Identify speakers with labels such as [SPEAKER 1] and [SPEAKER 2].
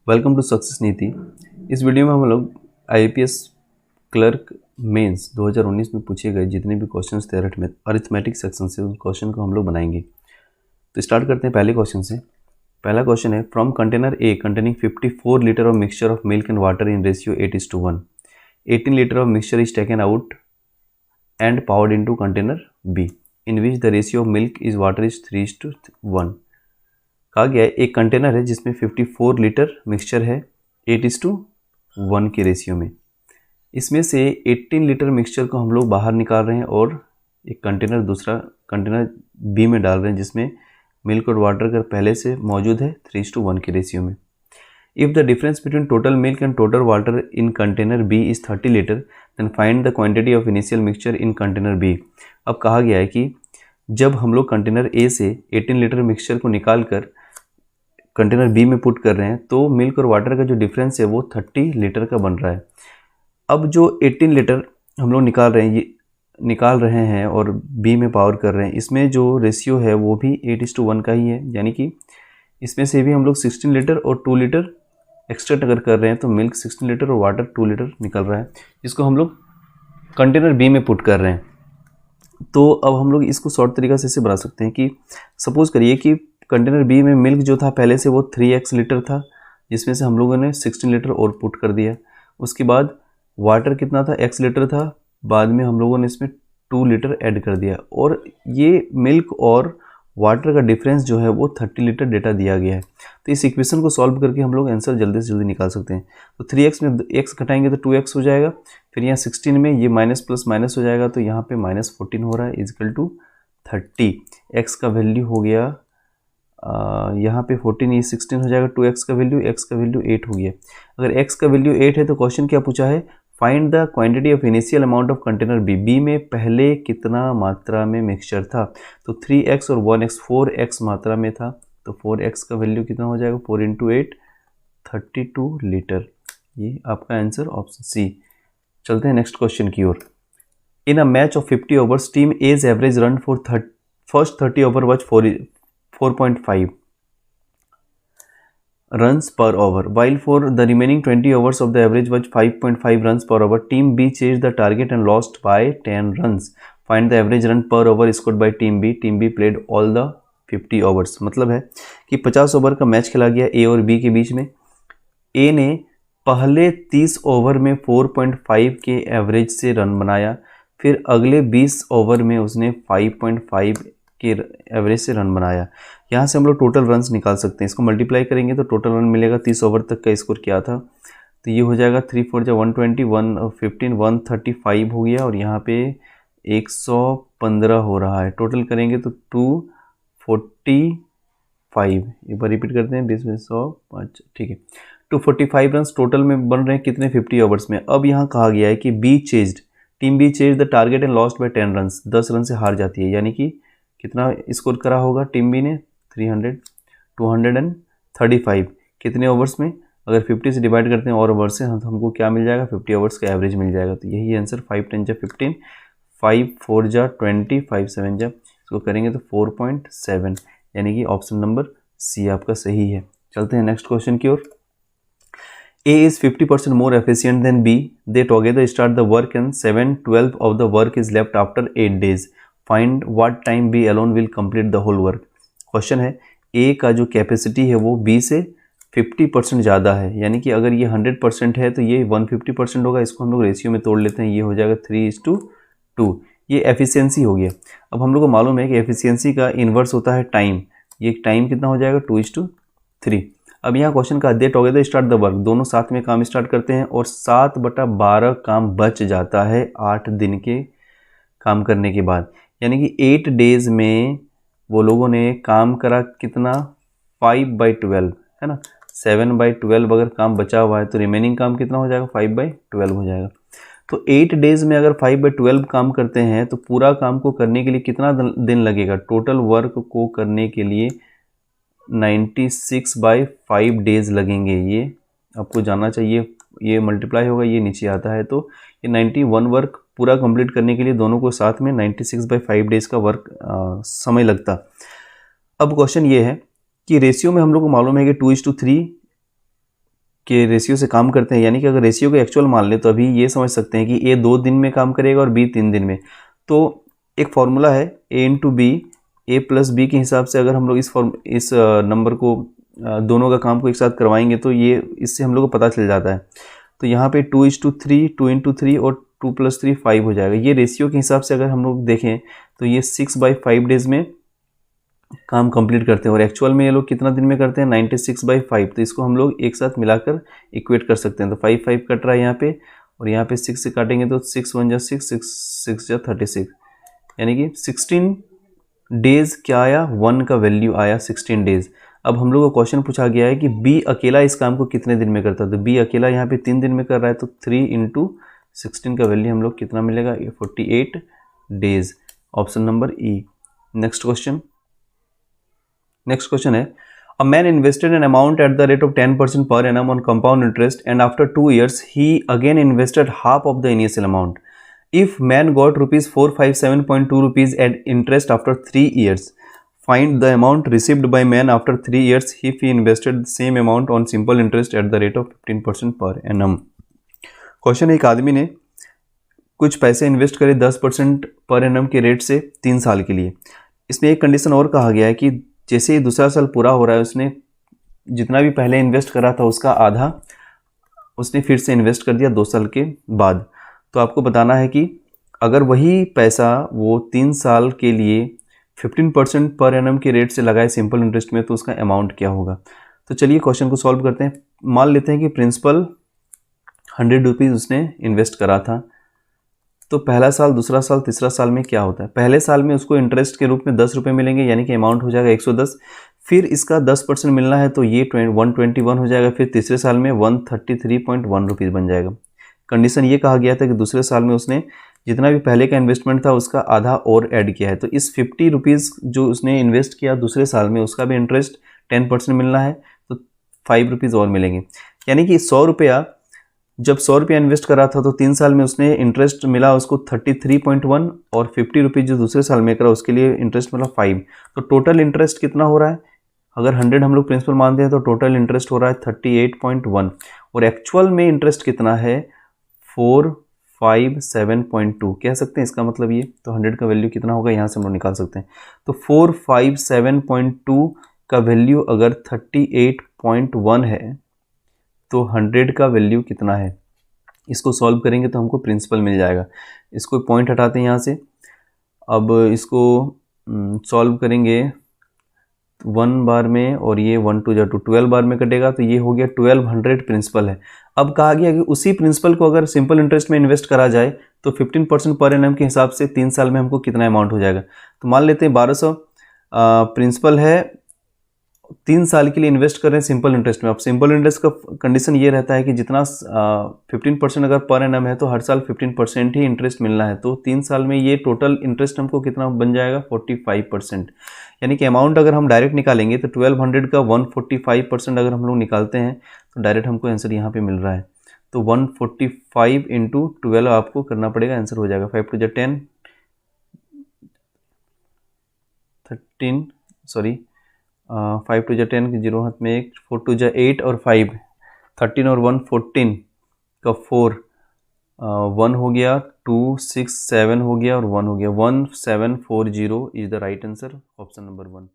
[SPEAKER 1] Welcome to success नीति। इस video में हम लोग आईपीएस क्लर्क मेंस 2019 में पूछे गए जितने भी क्वेश्चंस थे अरिथमेटिक सेक्शन से उन क्वेश्चन को हम लोग बनाएंगे। तो स्टार्ट करते हैं पहले क्वेश्चन से। पहला क्वेश्चन है, from container A containing 54 litre of mixture of milk and water in ratio 8:1, 18 litre of mixture is taken out and powered into container be in which the ratio of milk is water is 3:1। कहा गया है एक container है जिसमें 54 litre mixture है 8:1 के ratio में। इसमें से 18 लीटर मिक्सचर को हम लोग बाहर निकाल रहे हैं और एक कंटेनर दूसरा कंटेनर बी में डाल रहे हैं जिसमें मिल्क और वाटर का पहले से मौजूद है 3:1 के रेशियो में। If the difference between total milk and total water in container B is 30 litre then find the quantity of initial mixture in container B. अब कहा गया है कि जब हम लोग कंटेनर ए से 18 लीटर मिक्सचर को निकाल कर कंटेनर बी में पुट कर रहे हैं तो मिल्क और वाटर का जो डिफरेंस है वो 30 लीटर का बन रहा है। अब जो 18 लीटर हम लोग निकाल रहे हैं और बी में पावर कर रहे हैं, इसमें जो रेशियो है वो भी 8:1 का ही है, यानी कि इसमें से भी हम लोग 16 लीटर और 2 लीटर एक्स्ट्रा अगर कर रहे हैं तो मिल्क 16 लीटर और वाटर 2 लीटर निकल रहा है, जिसको हम लोग कंटेनर बी में पुट कर रहे हैं। तो अब हम लोग इसको शॉर्ट तरीका से ऐसे बना सकते हैं कि सपोज करिए कि कंटेनर बी में मिल्क जो था पहले से वो 3x लीटर था, जिसमें से हम लोगों ने 16 लीटर और पुट कर दिया। उसके बाद वाटर कितना था, x लीटर था, बाद में हम लोगों ने इसमें 2 लीटर ऐड कर दिया और ये मिल्क और वाटर का डिफरेंस जो है वो 30 लीटर डेटा दिया गया है। तो इस इक्वेशन को सॉल्व करके हम लोग आंसर जल्दी से जल्दी निकाल सकते हैं। तो 3x में x घटाएंगे तो 2x हो जाएगा, फिर यहाँ 16 में ये माइनस प्लस माइनस हो जाएगा तो यहाँ पे -14 हो रहा है इजिकल टू 30। x का वैल्यू हो गया यहाँ पे 14, ये 16 हो जाएगा, 2x का वैल्यू, x का वैल्यू 8 हो गया। अगर x का वैल्यू 8 है तो क्वेश्चन क्या पूछा है, find the quantity of initial amount of container B में पहले कितना मात्रा में मिक्सचर था। तो 3x और 1x 4x मात्रा में था, तो 4x का वैल्यू कितना हो जाएगा, 4 × 8 32 लीटर। ये आपका आंसर ऑप्शन सी। चलते हैं नेक्स्ट क्वेश्चन की ओर। In a match of 50 overs team as average run for first 30 over was 4.5 runs per over, while for the remaining 20 overs of the average was 5.5 runs per over. Team B chased the target and lost by 10 runs. Find the average run per over scored by Team B. Team B played all the 50 overs. मतलब है कि 50 over का match खेला गया A और B के बीच में। A ने पहले 30 ओवर में 4.5 के एवरेज से रन बनाया, फिर अगले 20 ओवर में उसने 5.5 के एवरेज से रन बनाया। यहाँ से हम लोग टोटल रन्स निकाल सकते हैं, इसको मल्टीप्लाई करेंगे तो टोटल रन मिलेगा। 30 ओवर तक का स्कोर क्या था, तो ये हो जाएगा 3 4 120, 115 135 हो गया और यहाँ पे 115 हो रहा है। टोटल करेंगे तो 245, एक बार रिपीट करते हैं, 20 में 100 5, ठीक है। 245 रन टोटल में बन रहे हैं कितने, 50 ओवर्स में। अब यहाँ कहा गया है कि team B chased the target and lost by 10 run, 10 run से हार जाती है, यानी कि कितना स्कोर करा होगा टीम बी ने, 235 कितने ओवर्स में, अगर 50 से डिवाइड करते हैं और ओवर से हमको क्या मिल जाएगा, 50 ओवर्स का एवरेज मिल जाएगा। तो यही आंसर 5 10 जा 15, 5 4 जा 20, 5 7 जा, इसको करेंगे तो 4.7, यानी कि ऑप्शन नंबर सी आपका सही है। चलते हैं नेक्स्ट क्वेश्चन की ओर। A is 50% more efficient than B. They together start the work and 7/12 of the work is left after 8 days. Find what time B alone will complete the whole work. Question है A का जो capacity है वो B से 50% ज़्यादा है, यानी कि अगर ये 100% है तो ये 150% होगा। इसको हम लोग रेशियो में तोड़ लेते हैं, ये हो जाएगा 3:2। ये एफिशिएंसी हो गया। अब हम लोग को मालूम है कि एफिशिएंसी का इन्वर्स होता है टाइम, ये टाइम कितना हो जाएगा, 2:3। अब यहाँ क्वेश्चन का दे टुगेदर स्टार्ट द वर्क, दोनों साथ में काम स्टार्ट करते हैं और 7/12 काम बच जाता है 8 दिन के काम करने के बाद, यानी कि 8 डेज में वो लोगों ने काम करा कितना, 5/12 है ना। 7/12 अगर काम बचा हुआ है तो रिमेनिंग काम कितना हो जाएगा, 5/12 हो जाएगा। तो 8 डेज में अगर 5/12 काम करते हैं तो पूरा काम को करने के लिए कितना दिन लगेगा, टोटल वर्क को करने के लिए 96/5 डेज लगेंगे। ये आपको जानना चाहिए, ये मल्टीप्लाई होगा, ये नीचे आता है तो ये 91 वर्क पूरा कंप्लीट करने के लिए दोनों को साथ में 96/5 डेज का वर्क समय लगता। अब क्वेश्चन ये है कि रेशियो में हम लोग को मालूम है कि 2:3 के रेशियो से काम करते हैं, यानी कि अगर रेशियो को एक्चुअल मान ले तो अभी ये समझ सकते हैं कि ए 2 दिन में काम करेगा और बी 3 दिन में। तो एक फॉर्मूला है ए इंटू बी, ए प्लस बी के हिसाब से अगर हम लोग इस नंबर को दोनों का काम को एक साथ करवाएंगे तो ये इससे हम लोग को पता चल जाता है। तो यहाँ पे 2:3, 2 इंटू 3 और 2 + 3 5 हो जाएगा। ये रेशियो के हिसाब से अगर हम लोग देखें तो ये 6/5 डेज में काम कंप्लीट करते हैं और एक्चुअल में ये लोग कितना दिन में करते हैं 96/5। तो इसको हम लोग एक साथ मिलाकर इक्वेट कर सकते हैं। तो 5 5 कट रहा है यहाँ पे और यहाँ पे 6 से काटेंगे तो 6 1 जा 6, 6 जा 36, यानी कि 16 डेज क्या आया, 1 का वैल्यू आया 16 डेज। अब हम लोग को क्वेश्चन पूछा गया है कि बी अकेला इस काम को कितने दिन में करता है। तो बी अकेला यहाँ पे 3 दिन में कर रहा है, तो 3 × 16 का वैल्यू हम लोग कितना मिलेगा, 48 days. Option number E. Next question है, a man invested an amount at the rate of 10% per annum on compound interest and after 2 years he again invested half of the initial amount. If man got rupees 457.2 rupees at interest after 3 years, find the amount received by man after 3 years if he invested the same amount on simple interest at the rate of 15% per annum. Question, एक आदमी ने कुछ पैसे invest करे 10% per annum के rate से 3 साल के लिए। इसमें एक कंडीशन और कहा गया है कि जैसे ही दूसरा साल पूरा हो रहा है उसने जितना भी पहले इन्वेस्ट करा था उसका आधा उसने फिर से इन्वेस्ट कर दिया 2 साल के बाद। तो आपको बताना है कि अगर वही पैसा वो 3 साल के लिए 15% पर एनम के रेट से लगाए सिंपल इंटरेस्ट में तो उसका अमाउंट क्या होगा। तो चलिए क्वेश्चन को सॉल्व करते हैं। मान लेते हैं कि प्रिंसिपल 100 रुपीज़ उसने इन्वेस्ट करा था। तो पहला साल, दूसरा साल, तीसरा साल में क्या होता है, पहले साल में उसको इंटरेस्ट के रूप में 10 रुपये मिलेंगे, यानी कि अमाउंट हो जाएगा 110। फिर इसका 10% मिलना है तो ये 121 हो जाएगा। फिर तीसरे साल में 133.1 रुपीज़ बन जाएगा। कंडीशन ये कहा गया था कि दूसरे साल में उसने जितना भी पहले का इन्वेस्टमेंट था उसका आधा और ऐड किया है। तो इस 50 रुपीज़ जो उसने इन्वेस्ट किया दूसरे साल में उसका भी इंटरेस्ट 10% मिलना है, तो 5 रुपीज़ और मिलेंगे। यानी कि 100 रुपया, जब 100 रुपया इन्वेस्ट करा था तो 3 साल में उसने इंटरेस्ट मिला उसको 33.1 और 50 रुपीज़ जो दूसरे साल में करा उसके लिए इंटरेस्ट मिला 5। तो टोटल इंटरेस्ट कितना हो रहा है, अगर 100 हम लोग प्रिंसिपल मानते हैं तो टोटल इंटरेस्ट हो रहा है 38.1 और एक्चुअल में इंटरेस्ट कितना है 457.2 कह सकते हैं। इसका मतलब ये, तो 100 का वैल्यू कितना होगा यहाँ से हम लोग निकाल सकते हैं। तो 457.2 का वैल्यू अगर 38.1 है तो 100 का वैल्यू कितना है, इसको सॉल्व करेंगे तो हमको प्रिंसिपल मिल जाएगा। इसको पॉइंट हटाते हैं यहाँ से। अब इसको सॉल्व करेंगे 1 बार में और ये 1 2 जा 2 12 बार में कटेगा, तो ये हो गया 1200 प्रिंसिपल है। अब कहा गया कि उसी प्रिंसिपल को अगर सिंपल इंटरेस्ट में इन्वेस्ट करा जाए तो 15% पर एनम के हिसाब से 3 साल में हमको कितना अमाउंट हो जाएगा। तो मान लेते हैं 1200 प्रिंसिपल है, 3 साल के लिए इन्वेस्ट कर रहे हैं सिंपल इंटरेस्ट में। अब सिंपल इंटरेस्ट का कंडीशन ये रहता है कि जितना 15% अगर पर एनम है तो हर साल 15% ही इंटरेस्ट मिलना है। तो 3 साल में ये टोटल इंटरेस्ट हमको कितना बन जाएगा 45%। यानी कि अमाउंट अगर हम डायरेक्ट निकालेंगे तो 1200 का 145% अगर हम लोग निकालते हैं तो डायरेक्ट हमको आंसर यहाँ पे मिल रहा है। तो 145 × 12 आपको करना पड़ेगा, आंसर हो जाएगा 5 2 जा 10 13 सॉरी 5 2 जा 10 0 हाथ में 1 4 2 जा 8 और 5 13 और 1 14 का 4 1 हो गया, 2 6 7 हो गया और 1 हो गया। 1740 is the right answer, option number 1।